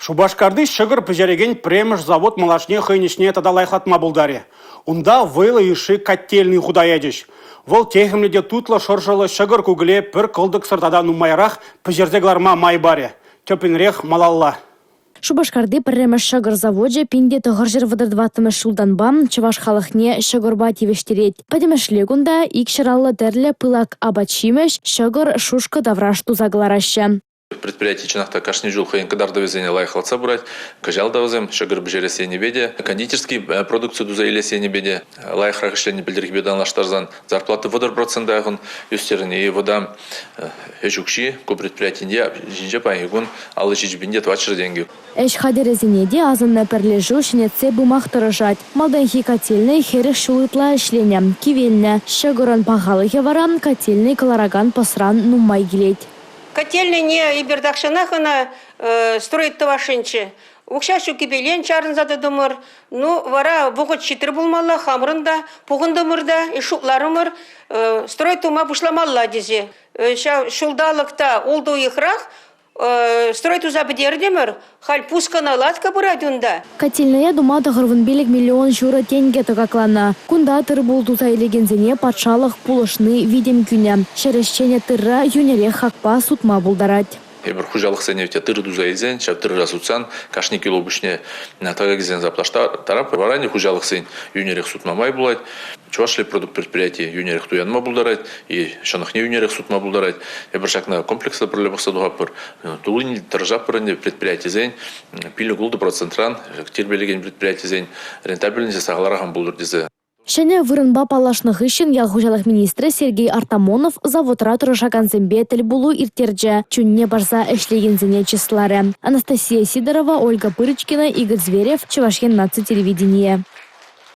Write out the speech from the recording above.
Шубашкарды шығыр піжереген премыш завод малашне хыйнишне тадалайхатма бұлдаре. Унда вылы иши котельный худаядеш. Вол техімледе тутлы шыршылы шығыр күгіле пір қылдық сыртадан умайрақ піжерзегларма май баре. Төпінрех малалла. Шубашкарды премыш шығыр заводе пинде тұғыр жыр выдырдватымыш шулданбам чываш халықне шығырба тевештерет. Падемешле күнда икшыраллы дәрлі пылак абачимеш шығыр шушка давраш тузагларашы. Предприятие чинахта кашни жул хайн кадар довезения лайхалца брать, кажал довезем, шагыр бжере сене беде, кондитерский продукцию дузаиле сене беде, лайхрах шлени бельдерих бедан лаштарзан, зарплаты водор процентагун, юстерни и вода эжукши, ко предприятие жинже паигун, алы жижбинде твачыр деньги. Эш хадерезинеде азынна перлежу шинетсе бумах тұрыжат. Малданхи котельный херіх шулытла ішлене, кивелне, шагырын пағалығы варам, котельный калараган посран нумай гилет. Котельный не ибердакшанахана строит тавашинче. Укшашу кибелен чарын зады думыр. Ну, вара бұғыт читыр булмалла, хамрында, пуғындымырда, ишукларымыр, строит ума бушламалла дезе. Шулдалықта олду ихрах, строит узабедер демір, халь пускана латка бұрадюнда. Котельная дума тағырвын белік миллион журы тенге тұғаклана. Кунда тыр болду тайлегензіне патшалық пулышны видем күні. Шерешчене тырра юнере хақпа сутма бұлдарат. Ебір хужалық сәневте тыр дузайзен, шап тыр жасутсан, кашни кило бішне тағагізен заплашта тарап, варане хужалық сән юнерек сутмамай бұлайд. Чувашлы продукт предприятия юнерек туянма бұлдарайд, и шанахне юнерек сутма бұлдарайд. Ебір шакна комплекста проблемах садуғапыр. Тулын тыржапырын предприятия зән, пилі гулды процентран, тербелеген предприятия зән, рентабельнесе сағалараған бұлдар дезе. Шәне вырынба палашных ишін ялхужалық министрі Сергей Артамонов заводра тұрышакан зімбе тіл бұлу иртерджі, чүнне барса әшлегензіне числары. Анастасия Сидорова, Ольга Пырычкина, Игорь Зверев, Чувашьен наци телевидение.